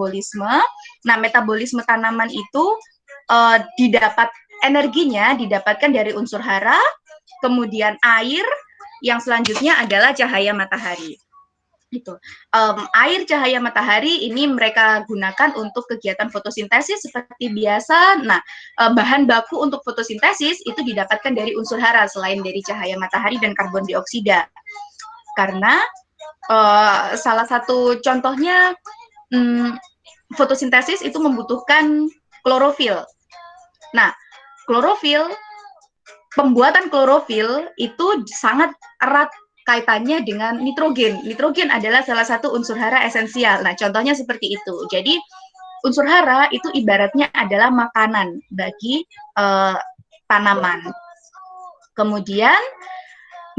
metabolisme. Nah, metabolisme tanaman itu energinya didapatkan dari unsur hara, kemudian air, yang selanjutnya adalah cahaya matahari. Gitu. Air, cahaya matahari ini mereka gunakan untuk kegiatan fotosintesis seperti biasa. Nah, bahan baku untuk fotosintesis itu didapatkan dari unsur hara selain dari cahaya matahari dan karbon dioksida. Karena salah satu contohnya fotosintesis itu membutuhkan klorofil. Nah, klorofil, pembuatan klorofil itu sangat erat kaitannya dengan nitrogen. Nitrogen adalah salah satu unsur hara esensial. Nah, contohnya seperti itu. Jadi, unsur hara itu ibaratnya adalah makanan bagi tanaman. Kemudian,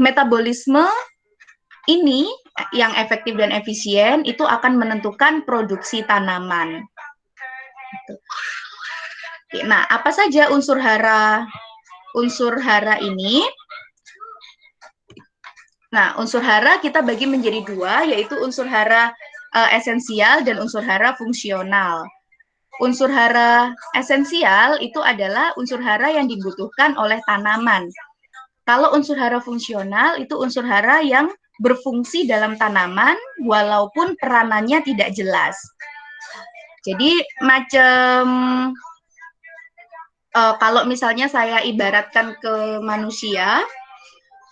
metabolisme ini yang efektif dan efisien itu akan menentukan produksi tanaman. Nah, apa saja unsur hara? Unsur hara ini, nah, unsur hara kita bagi menjadi dua, yaitu unsur hara esensial dan unsur hara fungsional. Unsur hara esensial itu adalah unsur hara yang dibutuhkan oleh tanaman. Kalau unsur hara fungsional itu unsur hara yang berfungsi dalam tanaman walaupun peranannya tidak jelas. Jadi macam kalau misalnya saya ibaratkan ke manusia,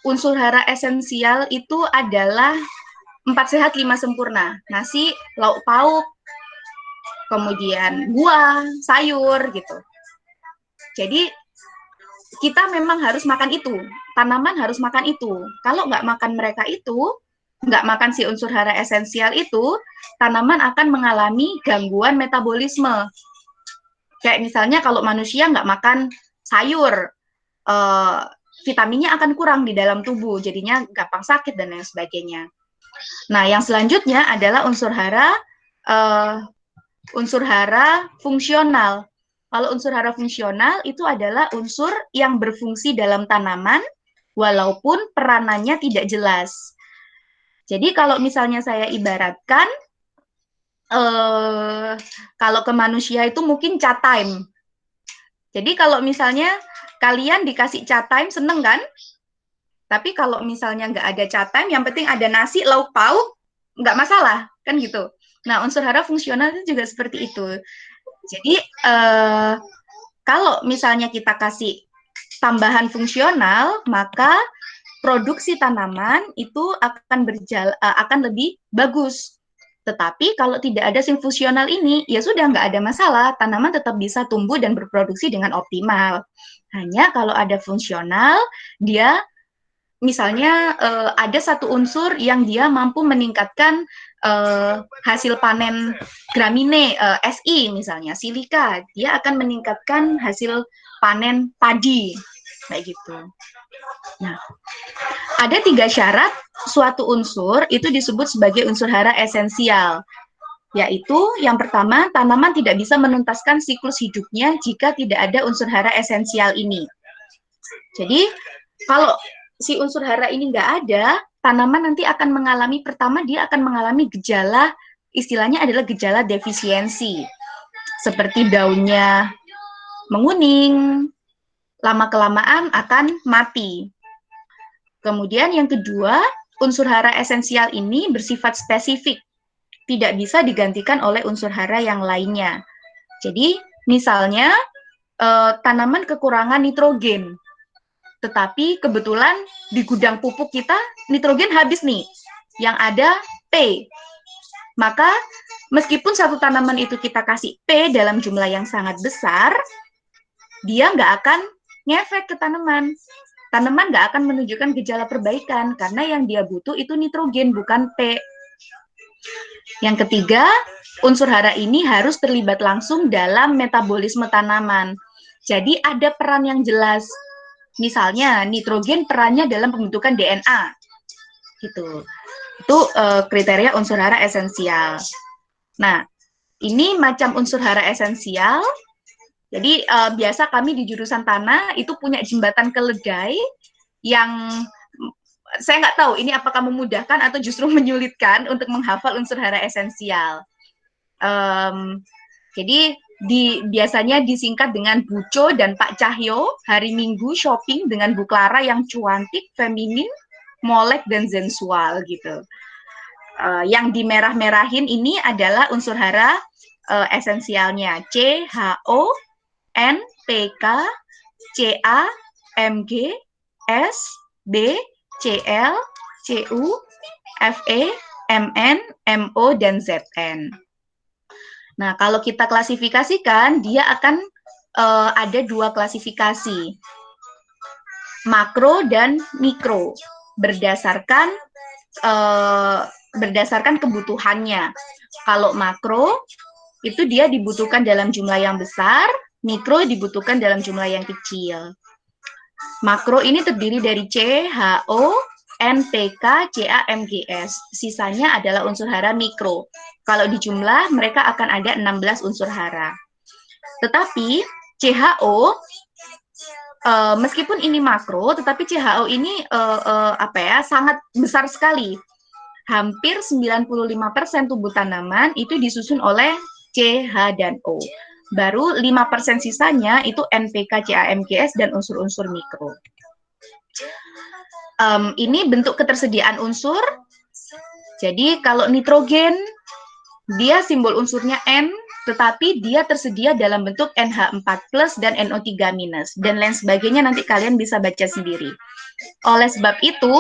unsur hara esensial itu adalah 4 sehat 5 sempurna. Nasi, lauk pauk, kemudian buah, sayur gitu. Jadi kita memang harus makan itu. Tanaman harus makan itu. Kalau nggak makan mereka itu, nggak makan si unsur hara esensial itu, tanaman akan mengalami gangguan metabolisme. Kayak misalnya kalau manusia nggak makan sayur, vitaminnya akan kurang di dalam tubuh, jadinya gampang sakit dan lain sebagainya. Nah, yang selanjutnya adalah unsur hara fungsional. Kalau unsur hara fungsional itu adalah unsur yang berfungsi dalam tanaman walaupun peranannya tidak jelas. Jadi kalau misalnya saya ibaratkan, kalau ke manusia itu mungkin chat time. Jadi kalau misalnya kalian dikasih chat time, seneng kan? Tapi kalau misalnya nggak ada chat time, yang penting ada nasi, lauk pauk, nggak masalah, kan gitu. Nah, unsur hara fungsional itu juga seperti itu. Jadi, kalau misalnya kita kasih tambahan fungsional, maka produksi tanaman itu akan lebih bagus. Tetapi kalau tidak ada fungsional ini, ya sudah nggak ada masalah, tanaman tetap bisa tumbuh dan berproduksi dengan optimal. Hanya kalau ada fungsional, dia misalnya ada satu unsur yang dia mampu meningkatkan hasil panen gramine, SI misalnya, silika, dia akan meningkatkan hasil panen padi, kayak gitu. Nah, ada 3 syarat suatu unsur itu disebut sebagai unsur hara esensial, yaitu yang pertama, tanaman tidak bisa menuntaskan siklus hidupnya jika tidak ada unsur hara esensial ini. Jadi, kalau si unsur hara ini nggak ada, tanaman nanti akan mengalami, pertama dia akan mengalami gejala, istilahnya adalah gejala defisiensi, seperti daunnya menguning, lama-kelamaan akan mati. Kemudian yang kedua, unsur hara esensial ini bersifat spesifik, tidak bisa digantikan oleh unsur hara yang lainnya. Jadi, misalnya tanaman kekurangan nitrogen, tetapi kebetulan di gudang pupuk kita nitrogen habis nih, yang ada P. Maka meskipun satu tanaman itu kita kasih P dalam jumlah yang sangat besar, dia nggak akan ngefek ke tanaman. Tanaman nggak akan menunjukkan gejala perbaikan, karena yang dia butuh itu nitrogen, bukan P. Yang ketiga, unsur hara ini harus terlibat langsung dalam metabolisme tanaman. Jadi ada peran yang jelas. Misalnya, nitrogen perannya dalam pembentukan DNA. Gitu. Itu kriteria unsur hara esensial. Nah, ini macam unsur hara esensial. Jadi biasa kami di jurusan tanah itu punya jembatan keledai yang saya nggak tahu ini apakah memudahkan atau justru menyulitkan untuk menghafal unsur hara esensial. Jadi biasanya disingkat dengan Buco dan Pak Cahyo, hari Minggu shopping dengan Bu Clara yang cuantik, feminin, molek, dan sensual gitu. Yang dimerah-merahin ini adalah unsur hara esensialnya C, H, O, N, P, K, C, A, M, G, S, B, C, L, C, U, F, E, M, N, M, O, dan Z, N. Nah, kalau kita klasifikasikan, dia akan ada dua klasifikasi, makro dan mikro, berdasarkan kebutuhannya. Kalau makro, itu dia dibutuhkan dalam jumlah yang besar, mikro dibutuhkan dalam jumlah yang kecil. Makro ini terdiri dari C, H, O, N, P, K, C, A, M, G, S. Sisanya adalah unsur hara mikro. Kalau di jumlah, mereka akan ada 16 unsur hara. Tetapi CHO, meskipun ini makro, tetapi CHO ini sangat besar sekali. Hampir 95% tubuh tanaman itu disusun oleh C, H, dan O. Baru 5% sisanya itu NPK, CA, MGS, dan unsur-unsur mikro. Ini bentuk ketersediaan unsur. Jadi kalau nitrogen, dia simbol unsurnya N, tetapi dia tersedia dalam bentuk NH4+ dan NO3-, dan lain sebagainya nanti kalian bisa baca sendiri. Oleh sebab itu,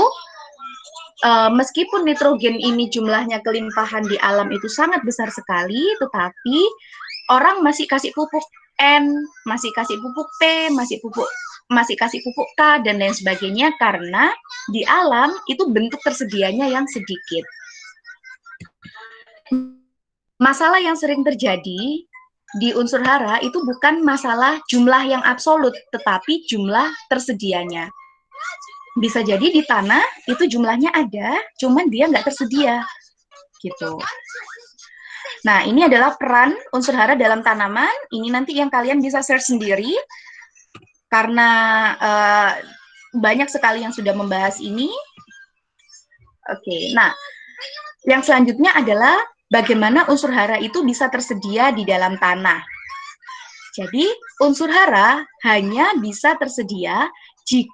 meskipun nitrogen ini jumlahnya kelimpahan di alam itu sangat besar sekali, tetapi orang masih kasih pupuk N, masih kasih pupuk P, masih kasih pupuk K, dan lain sebagainya, karena di alam itu bentuk tersedianya yang sedikit. Masalah yang sering terjadi di unsur hara itu bukan masalah jumlah yang absolut, tetapi jumlah tersedianya. Bisa jadi di tanah itu jumlahnya ada, cuman dia nggak tersedia, gitu. Nah, ini adalah peran unsur hara dalam tanaman. Ini nanti yang kalian bisa search sendiri, karena banyak sekali yang sudah membahas ini. Oke, nah, yang selanjutnya adalah bagaimana unsur hara itu bisa tersedia di dalam tanah. Jadi, unsur hara hanya bisa tersedia,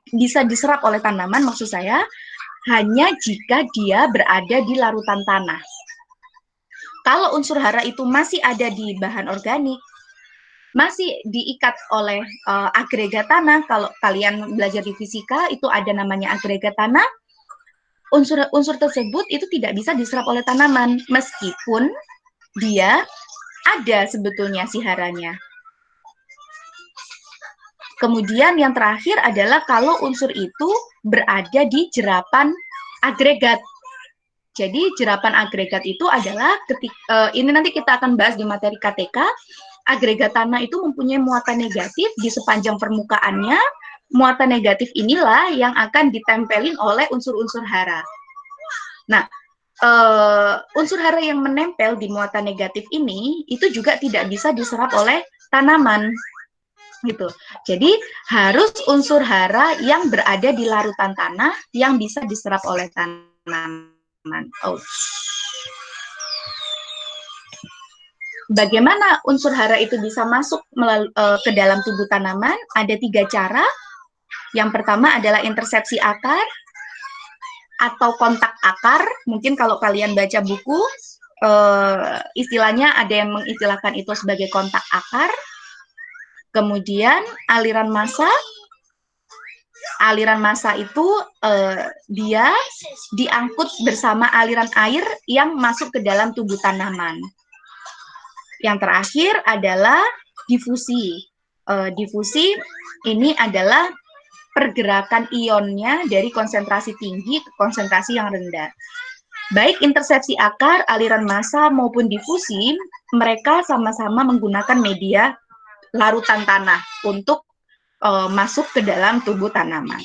bisa diserap oleh tanaman, maksud saya, hanya jika dia berada di larutan tanah. Kalau unsur hara itu masih ada di bahan organik, masih diikat oleh agregat tanah, kalau kalian belajar di fisika, itu ada namanya agregat tanah, unsur tersebut itu tidak bisa diserap oleh tanaman, meskipun dia ada sebetulnya si haranya. Kemudian yang terakhir adalah kalau unsur itu berada di jerapan agregat. Jadi jerapan agregat itu adalah ini nanti kita akan bahas di materi KTK. Agregat tanah itu mempunyai muatan negatif di sepanjang permukaannya. Muatan negatif inilah yang akan ditempelin oleh unsur-unsur hara. Nah, unsur hara yang menempel di muatan negatif ini itu juga tidak bisa diserap oleh tanaman, gitu. Jadi harus unsur hara yang berada di larutan tanah yang bisa diserap oleh tanaman. Bagaimana unsur hara itu bisa masuk ke dalam tubuh tanaman? Ada 3 cara. Yang pertama adalah intersepsi akar atau kontak akar. Mungkin kalau kalian baca buku, istilahnya ada yang mengistilahkan itu sebagai kontak akar. Kemudian aliran massa. Aliran massa itu dia diangkut bersama aliran air yang masuk ke dalam tubuh tanaman. Yang terakhir adalah difusi. Difusi ini adalah pergerakan ionnya dari konsentrasi tinggi ke konsentrasi yang rendah. Baik intersepsi akar, aliran massa, maupun difusi, mereka sama-sama menggunakan media larutan tanah untuk masuk ke dalam tubuh tanaman.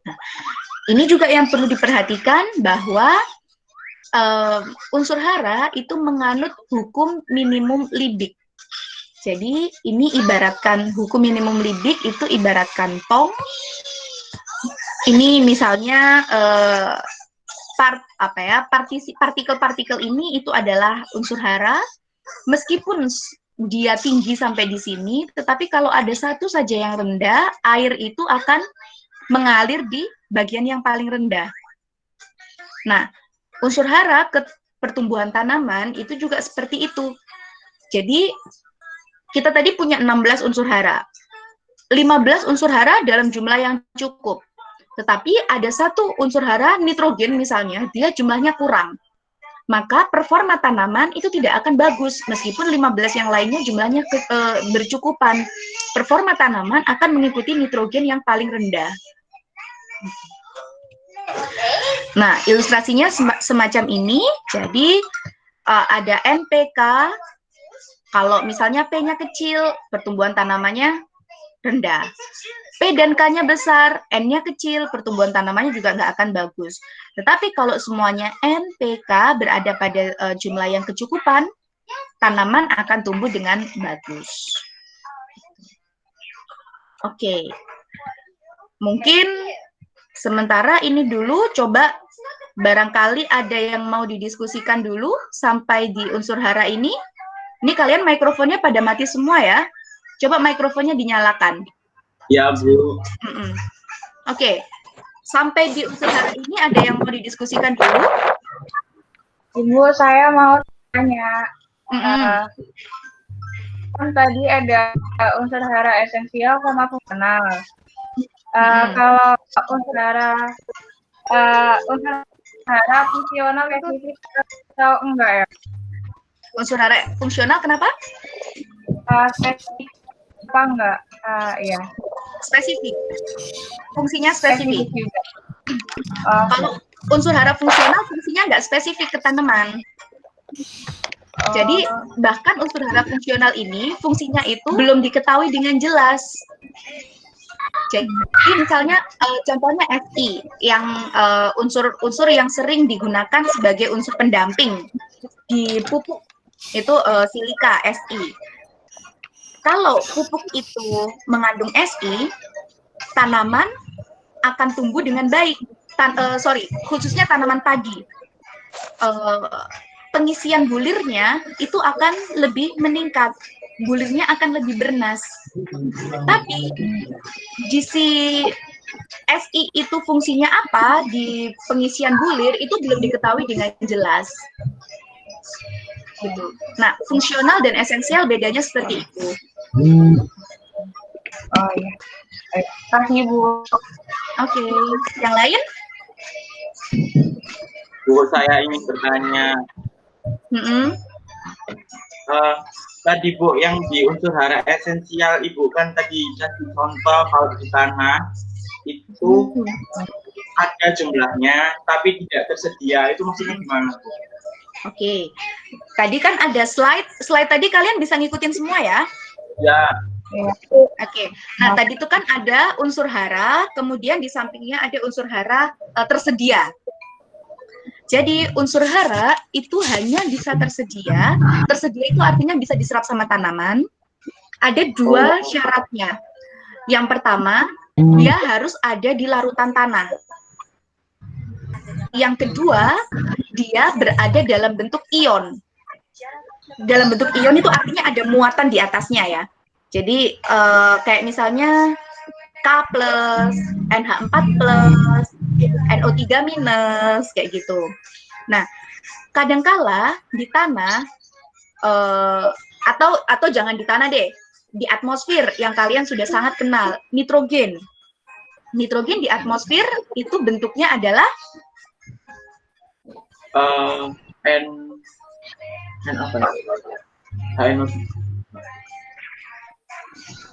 Nah, ini juga yang perlu diperhatikan bahwa unsur hara itu menganut hukum minimum Liebig. Jadi ini ibaratkan hukum minimum Liebig itu ibaratkan tong. Ini misalnya partikel-partikel ini itu adalah unsur hara, meskipun dia tinggi sampai di sini, tetapi kalau ada satu saja yang rendah, air itu akan mengalir di bagian yang paling rendah. Nah, unsur hara ke pertumbuhan tanaman itu juga seperti itu. Jadi, kita tadi punya 16 unsur hara. 15 unsur hara dalam jumlah yang cukup. Tetapi ada satu unsur hara, nitrogen misalnya, dia jumlahnya kurang. Maka performa tanaman itu tidak akan bagus, meskipun 15 yang lainnya jumlahnya bercukupan. Performa tanaman akan mengikuti nitrogen yang paling rendah. Nah, ilustrasinya semacam ini. Jadi, ada NPK. Kalau misalnya P-nya kecil, pertumbuhan tanamannya rendah. P dan K-nya besar, N-nya kecil, pertumbuhan tanamannya juga nggak akan bagus. Tetapi kalau semuanya NPK berada pada jumlah yang kecukupan, tanaman akan tumbuh dengan bagus. Oke. Mungkin sementara ini dulu, coba barangkali ada yang mau didiskusikan dulu sampai di unsur hara ini. Ini kalian mikrofonnya pada mati semua ya. Coba mikrofonnya dinyalakan. Ya, Bu. Oke. Sampai di unsur hara ini ada yang mau didiskusikan dulu? Ibu, saya mau tanya. Kan tadi ada unsur hara esensial sama fungsional. Kalau unsur hara fungsional spesifik atau enggak ya? Unsur hara fungsional kenapa? Spesifik apa enggak? Iya. Spesifik. Fungsinya spesifik. juga. Kalau unsur hara fungsional fungsinya nggak spesifik ke tanaman. Jadi bahkan unsur hara fungsional ini fungsinya itu belum diketahui dengan jelas. Jadi misalnya contohnya Fi yang unsur yang sering digunakan sebagai unsur pendamping di pupuk itu silika Si. Kalau pupuk itu mengandung Si, tanaman akan tumbuh dengan baik. Khususnya tanaman padi. Pengisian bulirnya itu akan lebih meningkat. Bulirnya akan lebih bernas. Tapi gizi Si itu fungsinya apa di pengisian bulir itu belum diketahui dengan jelas. Gitu. Nah, fungsional dan esensial bedanya seperti itu. Oh iya. Terima kasih, Bu. Oke. Yang lain? Bu, saya ingin bertanya. Tadi Bu, yang di unsur hara esensial Ibu kan tadi kasih contoh kalau di tanah itu ada jumlahnya tapi tidak tersedia, itu maksudnya gimana Bu? Oke. Tadi kan ada slide tadi kalian bisa ngikutin semua ya? Ya. Oke. Nah, tadi itu kan ada unsur hara, kemudian di sampingnya ada unsur hara tersedia. Jadi unsur hara itu hanya bisa tersedia. Tersedia itu artinya bisa diserap sama tanaman. Ada dua syaratnya. Yang pertama, dia harus ada di larutan tanah. Yang kedua, dia berada dalam bentuk ion. Dalam bentuk ion itu artinya ada muatan di atasnya ya. Jadi kayak misalnya K+, NH4+, NO3-, kayak gitu. Nah, kadangkala di tanah, atau jangan di tanah deh, di atmosfer yang kalian sudah sangat kenal, nitrogen. Nitrogen di atmosfer itu bentuknya adalah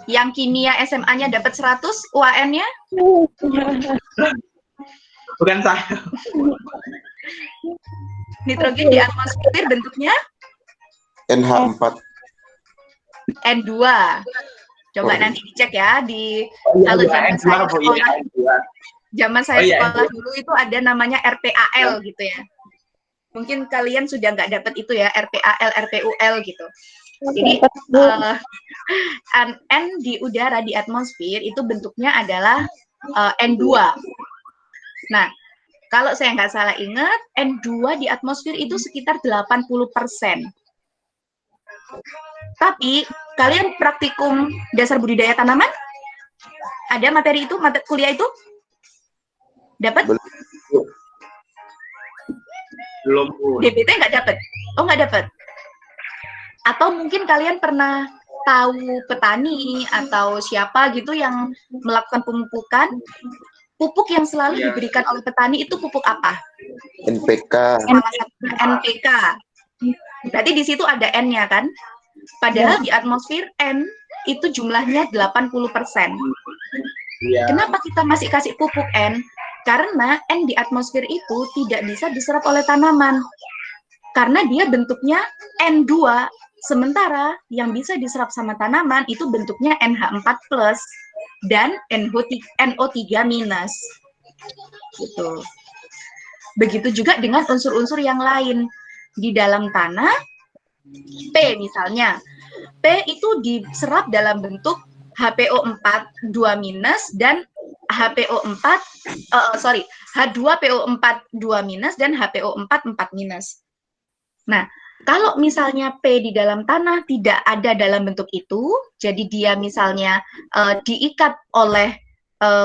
yang kimia SMA-nya dapat 100, UAN-nya? Bukan saya. Nitrogen di atmosfer bentuknya? NH4. N2. Coba nanti dicek ya kalau zaman saya sekolah. Zaman saya sekolah dulu itu ada namanya RPAL gitu ya. Mungkin kalian sudah nggak dapat itu ya, RPAL, RPUL gitu. Jadi N di udara di atmosfer itu bentuknya adalah N2. Nah, Kalau saya nggak salah ingat, N2 di atmosfer itu sekitar 80%. Tapi kalian praktikum dasar budidaya tanaman? Ada materi itu, kuliah itu? Dapat? Belum. DBT nggak dapat? Oh, nggak dapat. Atau mungkin kalian pernah tahu petani atau siapa gitu yang melakukan pemupukan? Pupuk yang selalu diberikan oleh petani itu pupuk apa? NPK. NPK. Berarti di situ ada N-nya kan? Padahal di atmosfer N itu jumlahnya 80%. Kenapa kita masih kasih pupuk N? Karena N di atmosfer itu tidak bisa diserap oleh tanaman. Karena dia bentuknya N2. Sementara yang bisa diserap sama tanaman itu bentuknya NH4+ dan NO3-. Gitu. Begitu juga dengan unsur-unsur yang lain. Di dalam tanah, P misalnya. P itu diserap dalam bentuk HPO4 2- dan H2PO4 2- dan HPO4 4-. Nah, kalau misalnya P di dalam tanah tidak ada dalam bentuk itu, jadi dia misalnya diikat oleh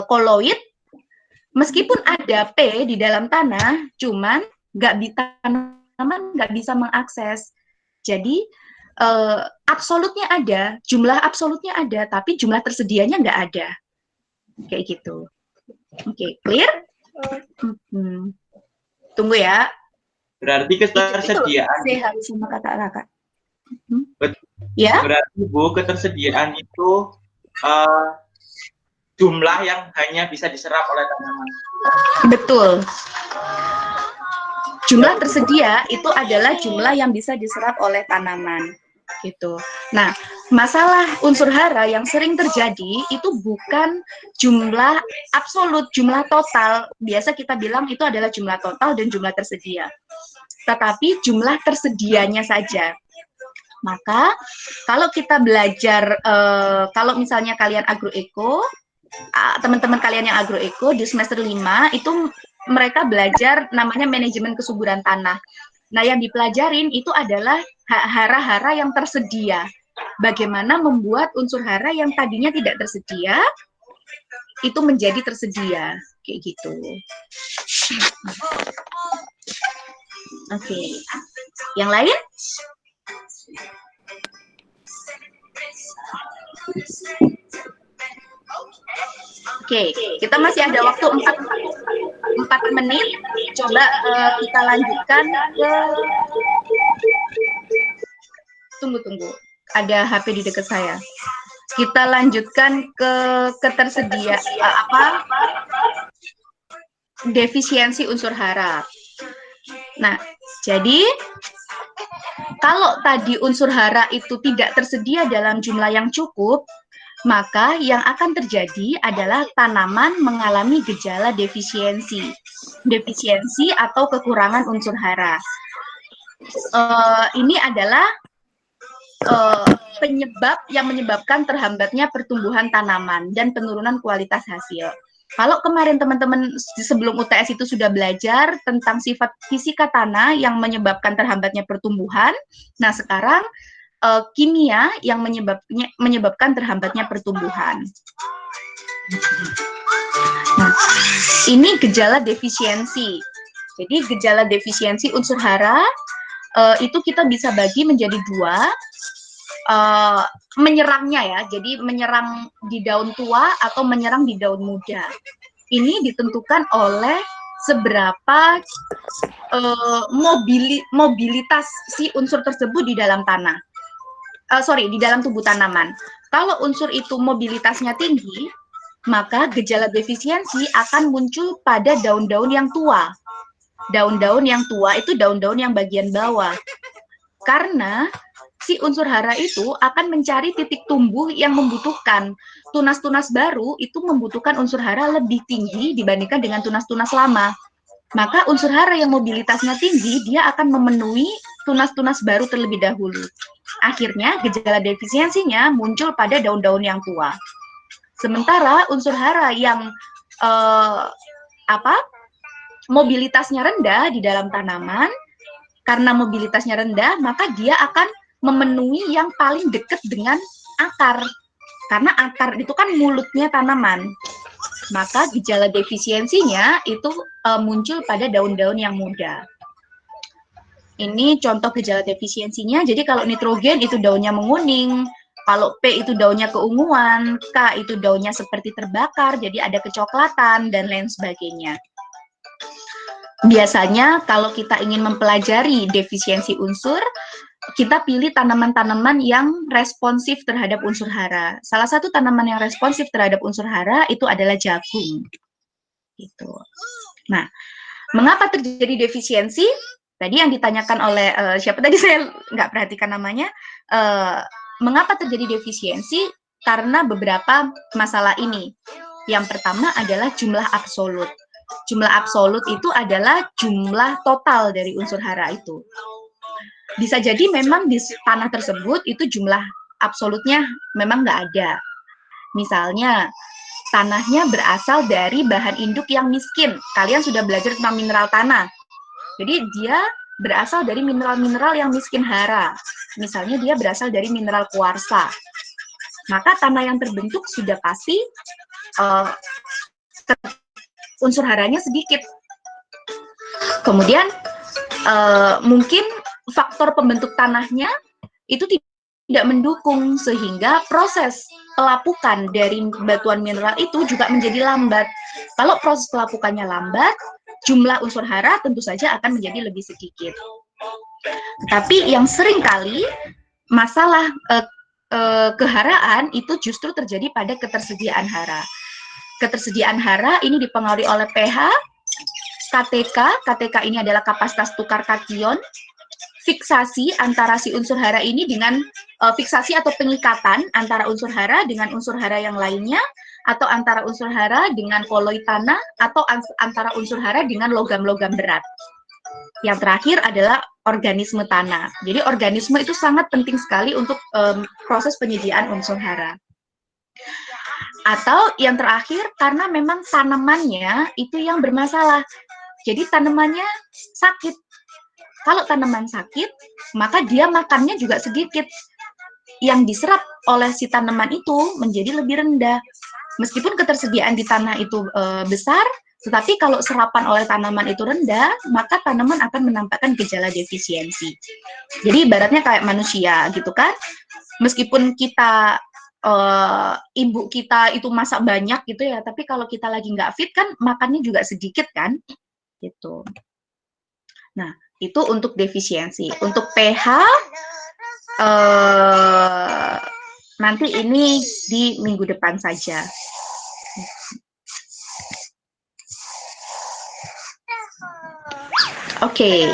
koloid, meskipun ada P di dalam tanah, cuman tanaman nggak bisa mengakses. Jadi absolutnya ada, jumlah absolutnya ada, tapi jumlah tersedianya nggak ada. Kayak gitu. Oke, clear? Tunggu ya. Berarti ketersediaan. Saya harus sama kakak-kakak. Ya? Berarti Bu, ketersediaan itu jumlah yang hanya bisa diserap oleh tanaman. Betul. Jumlah tersedia itu adalah jumlah yang bisa diserap oleh tanaman. Gitu. Nah, masalah unsur hara yang sering terjadi itu bukan jumlah absolut, jumlah total. Biasa kita bilang itu adalah jumlah total dan jumlah tersedia. Tetapi jumlah tersedianya saja. Maka kalau kita belajar, kalau misalnya kalian agroeko, teman-teman kalian yang agroeko di semester 5 itu mereka belajar namanya manajemen kesuburan tanah. Nah, yang dipelajarin itu adalah hara-hara yang tersedia. Bagaimana membuat unsur hara yang tadinya tidak tersedia itu menjadi tersedia, kayak gitu. Oke. Yang lain? Oke, kita masih ada waktu 4 menit. Coba kita lanjutkan ke... Tunggu. Ada HP di dekat saya. Kita lanjutkan ke ketersediaan defisiensi unsur hara. Nah, jadi kalau tadi unsur hara itu tidak tersedia dalam jumlah yang cukup, maka yang akan terjadi adalah tanaman mengalami gejala defisiensi atau kekurangan unsur hara. Ini adalah penyebab yang menyebabkan terhambatnya pertumbuhan tanaman dan penurunan kualitas hasil. Kalau kemarin teman-teman sebelum UTS itu sudah belajar tentang sifat fisika tanah yang menyebabkan terhambatnya pertumbuhan, nah sekarang kimia yang menyebabkan terhambatnya pertumbuhan. Nah, ini gejala defisiensi. Jadi gejala defisiensi unsur hara itu kita bisa bagi menjadi 2, menyerangnya ya. Jadi menyerang di daun tua atau menyerang di daun muda. Ini ditentukan oleh seberapa mobilitas si unsur tersebut di dalam tanah. Di dalam tubuh tanaman. Kalau unsur itu mobilitasnya tinggi, maka gejala defisiensi akan muncul pada daun-daun yang tua. Daun-daun yang tua itu daun-daun yang bagian bawah. Karena si unsur hara itu akan mencari titik tumbuh yang membutuhkan. Tunas-tunas baru itu membutuhkan unsur hara lebih tinggi dibandingkan dengan tunas-tunas lama. Maka unsur hara yang mobilitasnya tinggi, dia akan memenuhi tunas-tunas baru terlebih dahulu. Akhirnya gejala defisiensinya muncul pada daun-daun yang tua. Sementara unsur hara yang mobilitasnya rendah di dalam tanaman, karena mobilitasnya rendah, maka dia akan memenuhi yang paling dekat dengan akar. Karena akar itu kan mulutnya tanaman. Maka gejala defisiensinya itu muncul pada daun-daun yang muda. Ini contoh gejala defisiensinya. Jadi kalau nitrogen itu daunnya menguning, kalau P itu daunnya keunguan, K itu daunnya seperti terbakar, jadi ada kecoklatan, dan lain sebagainya. Biasanya kalau kita ingin mempelajari defisiensi unsur, kita pilih tanaman-tanaman yang responsif terhadap unsur hara. Salah satu tanaman yang responsif terhadap unsur hara itu adalah jagung. Gitu. Nah, mengapa terjadi defisiensi? Tadi yang ditanyakan oleh siapa tadi, saya nggak perhatikan namanya. Mengapa terjadi defisiensi? Karena beberapa masalah ini. Yang pertama adalah jumlah absolut. Jumlah absolut itu adalah jumlah total dari unsur hara itu. Bisa jadi memang di tanah tersebut itu jumlah absolutnya memang nggak ada. Misalnya, tanahnya berasal dari bahan induk yang miskin. Kalian sudah belajar tentang mineral tanah. Jadi dia berasal dari mineral-mineral yang miskin hara. Misalnya dia berasal dari mineral kuarsa. Maka tanah yang terbentuk sudah pasti unsur haranya sedikit. Kemudian mungkin faktor pembentuk tanahnya itu tidak mendukung, sehingga proses pelapukan dari batuan mineral itu juga menjadi lambat. Kalau proses pelapukannya lambat, jumlah unsur hara tentu saja akan menjadi lebih sedikit. Tapi yang sering kali masalah keharaan itu justru terjadi pada ketersediaan hara. Ketersediaan hara ini dipengaruhi oleh pH, KTK ini adalah kapasitas tukar kation, fiksasi antara si unsur hara ini dengan fiksasi atau pengikatan antara unsur hara dengan unsur hara yang lainnya, atau antara unsur hara dengan koloid tanah, atau antara unsur hara dengan logam-logam berat. Yang terakhir adalah organisme tanah. Jadi organisme itu sangat penting sekali untuk proses penyediaan unsur hara. Atau yang terakhir, karena memang tanamannya itu yang bermasalah. Jadi tanamannya sakit. Kalau tanaman sakit, maka dia makannya juga sedikit. Yang diserap oleh si tanaman itu menjadi lebih rendah. Meskipun ketersediaan di tanah itu besar, tetapi kalau serapan oleh tanaman itu rendah, maka tanaman akan menampakkan gejala defisiensi. Jadi ibaratnya kayak manusia gitu kan. Meskipun kita ibu kita itu masak banyak gitu ya, tapi kalau kita lagi nggak fit kan makannya juga sedikit kan, gitu. Nah, itu untuk defisiensi. Untuk pH, nanti ini di minggu depan saja. Oke.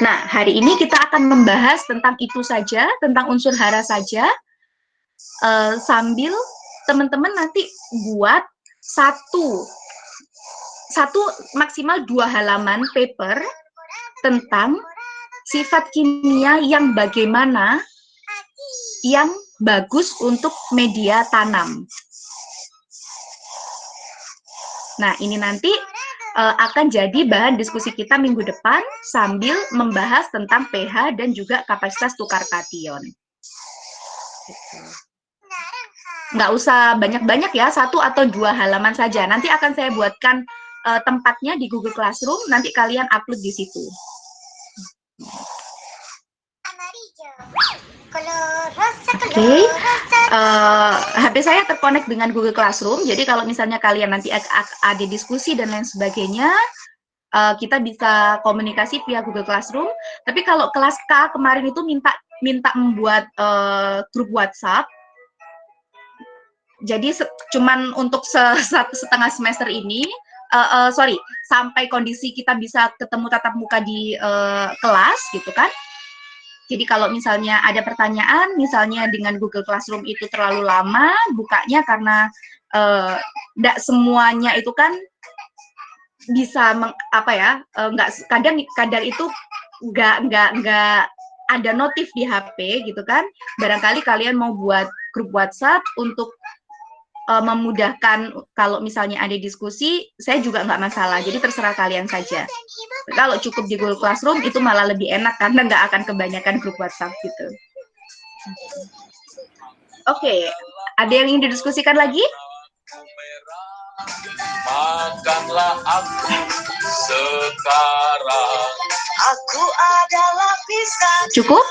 Nah, hari ini kita akan membahas tentang itu saja, tentang unsur hara saja. Sambil teman-teman nanti buat satu maksimal 2 halaman paper tentang sifat kimia yang bagaimana yang bagus untuk media tanam. Nah, ini nanti akan jadi bahan diskusi kita minggu depan sambil membahas tentang pH dan juga kapasitas tukar kation. Nggak usah banyak-banyak ya, 1 atau 2 halaman saja. Nanti akan saya buatkan tempatnya di Google Classroom, nanti kalian upload di situ. Oke, HP saya terkonek dengan Google Classroom, jadi kalau misalnya kalian nanti ada diskusi dan lain sebagainya, kita bisa komunikasi via Google Classroom. Tapi kalau kelas K kemarin itu minta membuat grup WhatsApp, jadi cuman untuk setengah semester ini, sampai kondisi kita bisa ketemu tatap muka di kelas gitu kan. Jadi kalau misalnya ada pertanyaan, misalnya dengan Google Classroom itu terlalu lama bukanya karena nggak semuanya itu kan bisa kadang itu nggak ada notif di HP gitu kan. Barangkali kalian mau buat grup WhatsApp untuk memudahkan kalau misalnya ada diskusi, saya juga nggak masalah. Jadi terserah kalian saja. Kalau cukup di Google Classroom itu malah lebih enak karena nggak akan kebanyakan grup WhatsApp gitu. Oke, ada yang ingin didiskusikan lagi? Makanlah aku sekarang. Aku adalah pisang. Cukup?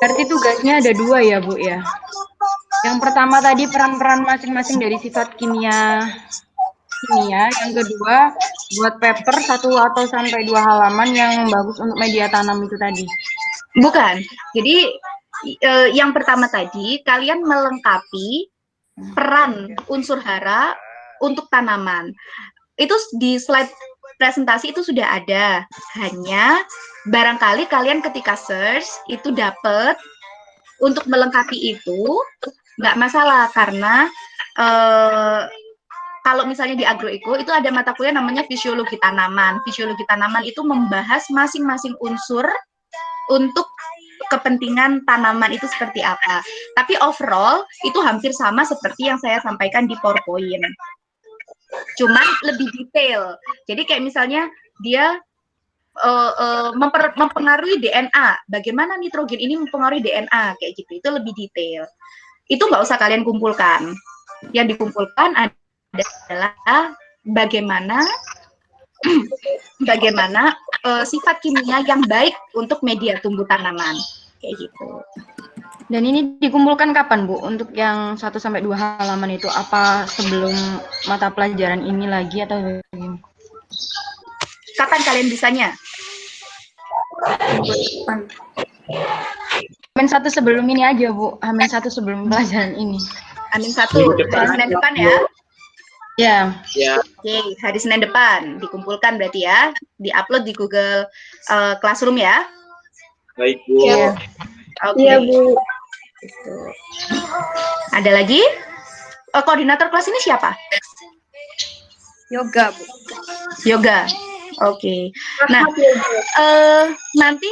Berarti tugasnya ada 2 ya, Bu ya. Yang pertama tadi peran-peran masing-masing dari sifat kimia. Yang kedua buat paper 1 atau sampai 2 halaman yang bagus untuk media tanam itu tadi. Bukan. Jadi yang pertama tadi kalian melengkapi peran unsur hara untuk tanaman. Itu di slide presentasi itu sudah ada. Hanya barangkali kalian ketika search itu dapat untuk melengkapi itu nggak masalah karena kalau misalnya di agroeko itu ada mata kuliah namanya fisiologi tanaman. Fisiologi tanaman itu membahas masing-masing unsur untuk kepentingan tanaman itu seperti apa. Tapi overall itu hampir sama seperti yang saya sampaikan di PowerPoint. Cuman lebih detail. Jadi kayak misalnya dia mempengaruhi DNA. Bagaimana nitrogen ini mempengaruhi DNA kayak gitu. Itu lebih detail. Itu nggak usah kalian kumpulkan. Yang dikumpulkan adalah bagaimana sifat kimia yang baik untuk media tumbuh tanaman kayak gitu. Dan ini dikumpulkan kapan, Bu? Untuk yang 1 sampai 2 halaman itu apa sebelum mata pelajaran ini lagi atau bagaimana? Kapan kalian bisanya? Hamin 1 sebelum ini aja, Bu. Hamin 1 sebelum pelajaran ini. Hamin 1 hari Senin depan ya. Ya. Oke, hari Senin depan dikumpulkan berarti ya, diupload di Google Classroom ya. Baik, Bu. Iya. Oke. Iya, Bu. Ada lagi? Koordinator kelas ini siapa? Yoga, Bu. Yoga. Oke. Nah, nanti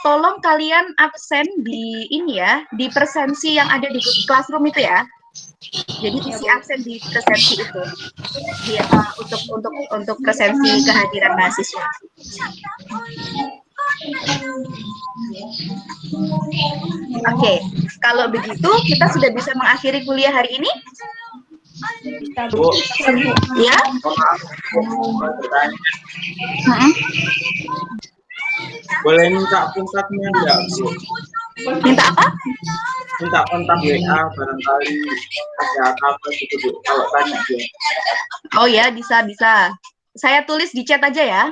tolong kalian absen di ini ya, di presensi yang ada di Google Classroom itu ya. Jadi isi absen di presensi itu, ya, untuk presensi kehadiran mahasiswa. Oke, kalau begitu kita sudah bisa mengakhiri kuliah hari ini. Bu, Ya. boleh minta kontaknya enggak, Bu? Minta apa? Minta kontak WA barangkali ada apa gitu, Bu. Kalau tanya dia. Oh ya, bisa. Saya tulis di chat aja ya.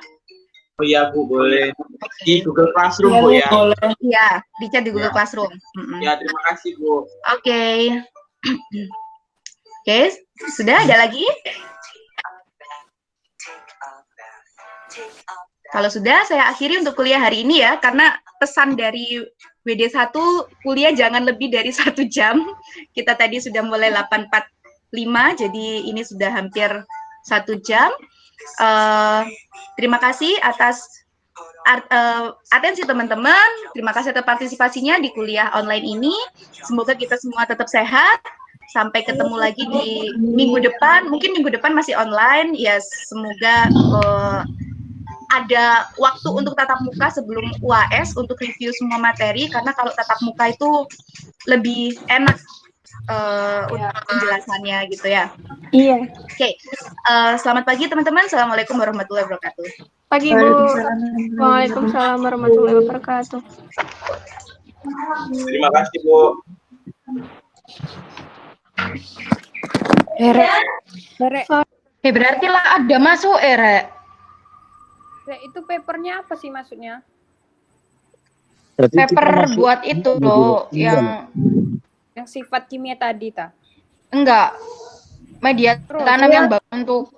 Oh iya, Bu, boleh. Di Google Classroom, Bu, ya. Iya, di chat di Google Ya. Classroom. Ya, terima kasih, Bu. Oke. Oke, sudah ada lagi? Kalau sudah, saya akhiri untuk kuliah hari ini ya, karena pesan dari WD1 kuliah jangan lebih dari 1 jam. Kita tadi sudah mulai 8.45, jadi ini sudah hampir 1 jam. Terima kasih atas atensi teman-teman, terima kasih atas partisipasinya di kuliah online ini. Semoga kita semua tetap sehat. Sampai ketemu lagi di minggu depan. Mungkin minggu depan masih online. Ya, semoga ada waktu untuk tatap muka sebelum UAS untuk review semua materi. Karena kalau tatap muka itu lebih enak untuk penjelasannya gitu ya. Iya. Oke, selamat pagi teman-teman. Assalamualaikum warahmatullahi wabarakatuh. Pagi, Bu. Waalaikumsalam warahmatullahi wabarakatuh. Terima kasih, Bu. Ere. Berarti lah ada masuk, Rek. Itu papernya apa sih maksudnya? Paper buat itu loh, yang Yang sifat kimia tadi, ta? enggak media tanam yang bagus untuk